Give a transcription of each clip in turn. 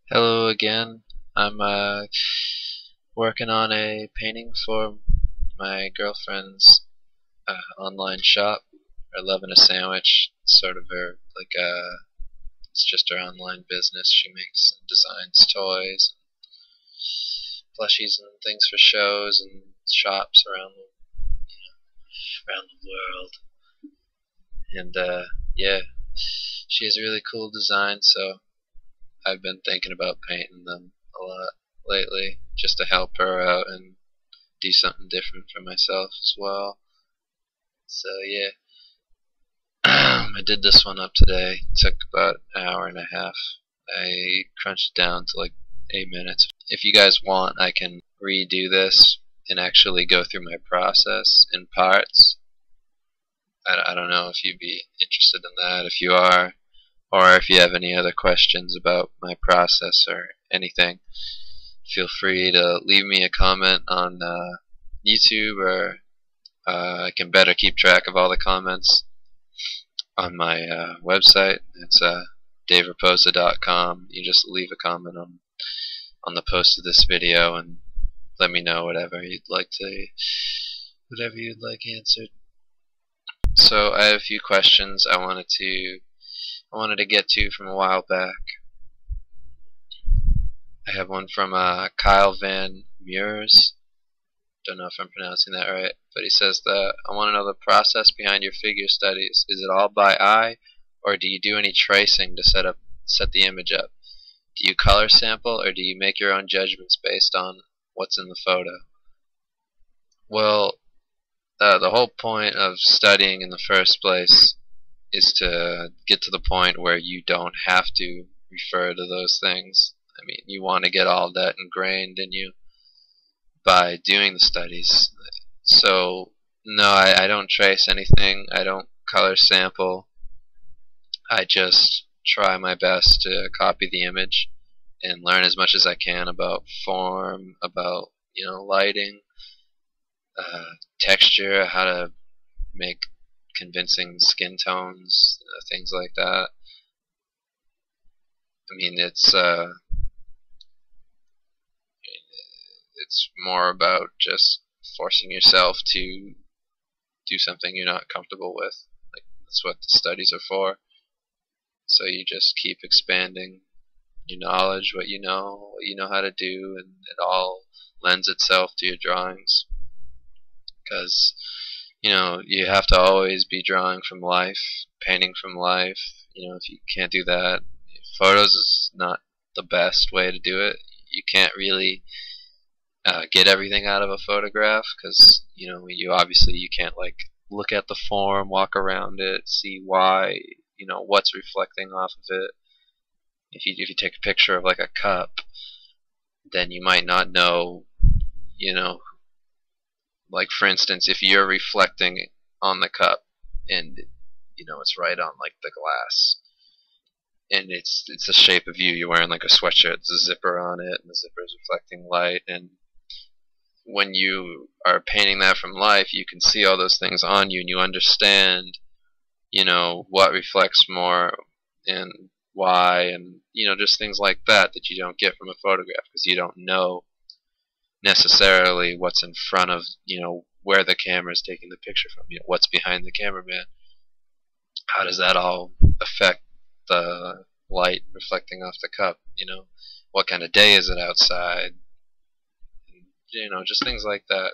Hello again. I'm working on a painting for my girlfriend's online shop. Her Loving a Sandwich, sort of her it's just her online business. She makes and designs toys, plushies, and things for shows and shops around the world. And yeah, she has really cool designs, so I've been thinking about painting them a lot lately, just to help her out and do something different for myself as well. So yeah, I did this one up today. It took about an hour and a half. I crunched it down to like 8 minutes. If you guys want, I can redo this and actually go through my process in parts. I don't know if you'd be interested in that. If you are, or if you have any other questions about my process or anything, feel free to leave me a comment on YouTube, or I can better keep track of all the comments on my website. It's daverapoza.com. You just leave a comment on the post of this video and let me know whatever you'd like answered. So I have a few questions I wanted to get to from a while back. I have one from Kyle Van Meurs. Don't know if I'm pronouncing that right, but he says that I want to know the process behind your figure studies. Is it all by eye, or do you do any tracing to set the image up? Do you color sample, or do you make your own judgments based on what's in the photo? Well, the whole point of studying in the first place is to get to the point where you don't have to refer to those things. I mean, you want to get all that ingrained in you by doing the studies. So no, I don't trace anything. I don't color sample. I just try my best to copy the image and learn as much as I can about form, about lighting, texture, how to make convincing skin tones, things like that. I mean, it's more about just forcing yourself to do something you're not comfortable with. Like, that's what the studies are for. So you just keep expanding your knowledge, what you know how to do, and it all lends itself to your drawings. Because you have to always be drawing from life, painting from life. If you can't do that, photos is not the best way to do it. You can't really get everything out of a photograph, because you obviously you can't like look at the form, walk around it, see why, what's reflecting off of it. If you take a picture of like a cup, then you might not know, like for instance, if you're reflecting on the cup and it's right on like the glass, and it's the shape of you. You're wearing like a sweatshirt, there's a zipper on it, and the zipper is reflecting light. And when you are painting that from life, you can see all those things on you, and you understand, what reflects more and why, and just things like that you don't get from a photograph, because you don't know necessarily what's in front of, where the camera is taking the picture from, what's behind the cameraman. How does that all affect the light reflecting off the cup? What kind of day is it outside? Just things like that.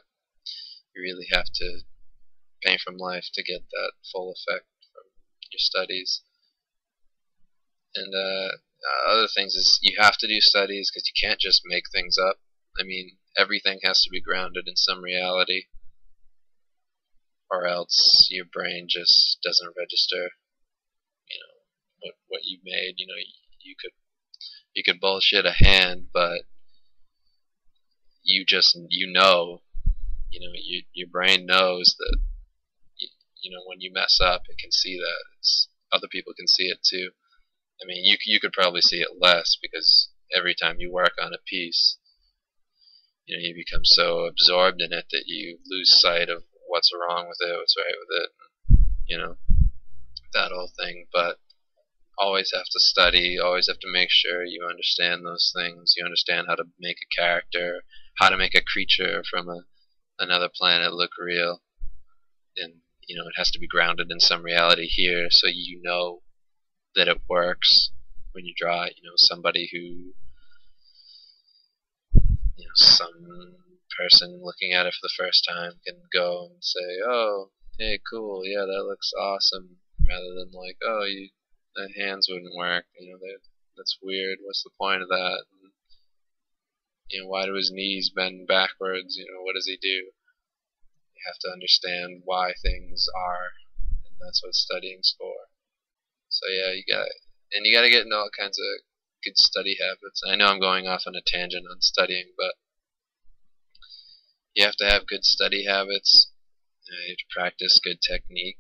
You really have to paint from life to get that full effect from your studies. And other things is you have to do studies, because you can't just make things up. I mean, everything has to be grounded in some reality, or else your brain just doesn't register what you made. You could bullshit a hand, but your brain knows that when you mess up, it can see that. Other people can see it too. I mean, you could probably see it less, because every time you work on a piece, you become so absorbed in it that you lose sight of what's wrong with it, what's right with it, that whole thing. But always have to study, always have to make sure you understand those things. You understand how to make a character, how to make a creature from another planet look real. And, it has to be grounded in some reality here so you know that it works when you draw it. Somebody who, some person looking at it for the first time can go and say, oh, hey, cool, yeah, that looks awesome, rather than like, oh, the hands wouldn't work, that's weird, what's the point of that? And, why do his knees bend backwards, what does he do? You have to understand why things are, and that's what studying's for. So yeah, you gotta get into all kinds of good study habits. I know I'm going off on a tangent on studying, but you have to have good study habits. You have to practice good technique.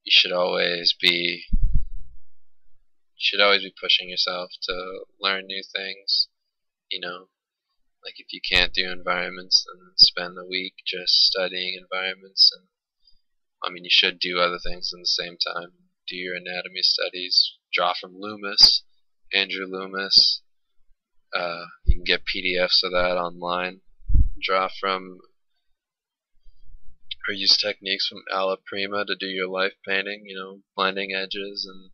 You should always be pushing yourself to learn new things. Like if you can't do environments, then spend the week just studying environments. And I mean, you should do other things in the same time. Do your anatomy studies. Draw from Loomis, Andrew Loomis. You can get PDFs of that online. Draw from or use techniques from Alla Prima to do your life painting, blending edges and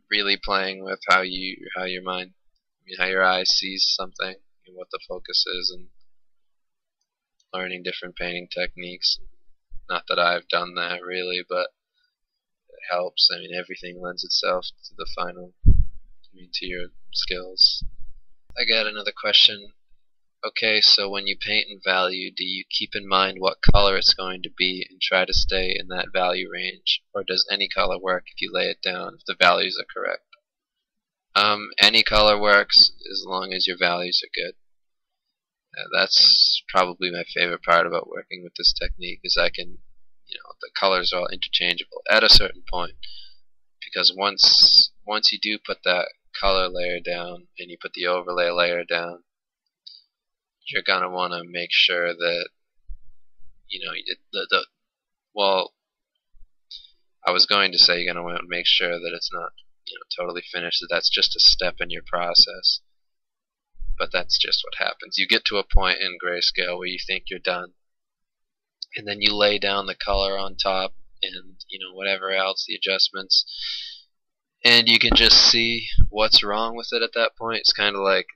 really playing with how your mind, how your eye sees something and what the focus is, and learning different painting techniques. Not that I've done that really, but it helps. I mean, everything lends itself to the final, to your skills. I got another question. Okay, so when you paint in value, do you keep in mind what color it's going to be and try to stay in that value range? Or does any color work if you lay it down, if the values are correct? Any color works as long as your values are good. That's probably my favorite part about working with this technique, is I can, the colors are all interchangeable at a certain point. Because once you do put that color layer down and you put the overlay layer down, you're gonna want to make sure that well, I was going to say you're gonna want to make sure that it's not totally finished. That's just a step in your process, but that's just what happens. You get to a point in grayscale where you think you're done, and then you lay down the color on top, and whatever else, the adjustments, and you can just see what's wrong with it at that point. It's kind of like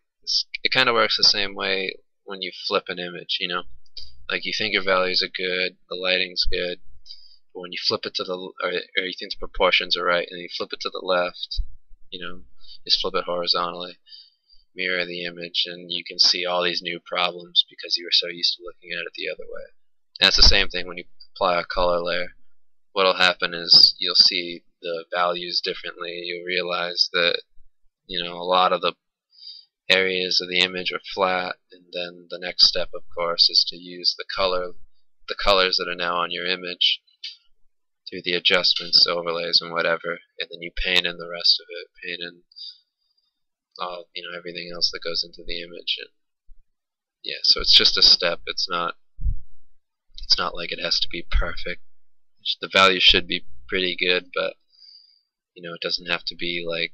it kind of works the same way when you flip an image, like you think your values are good, the lighting's good, but when you flip it to the, or you think the proportions are right, and you flip it to the left, just flip it horizontally, mirror the image, and you can see all these new problems because you were so used to looking at it the other way. And it's the same thing when you apply a color layer. What'll happen is you'll see the values differently. You'll realize that a lot of the areas of the image are flat, and then the next step, of course, is to use the colors that are now on your image through the adjustments, overlays, and whatever, and then you paint in the rest of it, paint in all everything else that goes into the image. And yeah, so it's just a step. It's not like it has to be perfect. The value should be pretty good, but it doesn't have to be like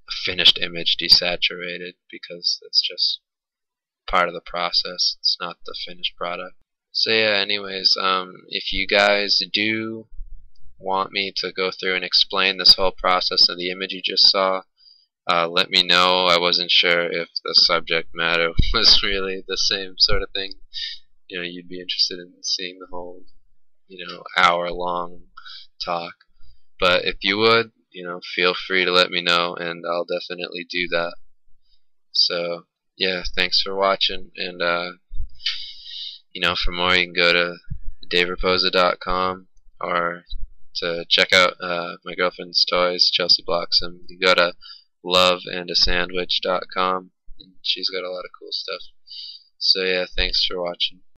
a finished image desaturated, because that's just part of the process. It's not the finished product. So yeah, anyways, if you guys do want me to go through and explain this whole process of the image you just saw, let me know. I wasn't sure if the subject matter was really the same sort of thing. You'd be interested in seeing the whole, hour-long talk. But if you would, feel free to let me know, and I'll definitely do that. So yeah, thanks for watching, and for more you can go to daverapoza.com, or to check out my girlfriend's toys, Chelsea Bloxham, you go to loveandasandwich.com, and she's got a lot of cool stuff. So yeah, thanks for watching.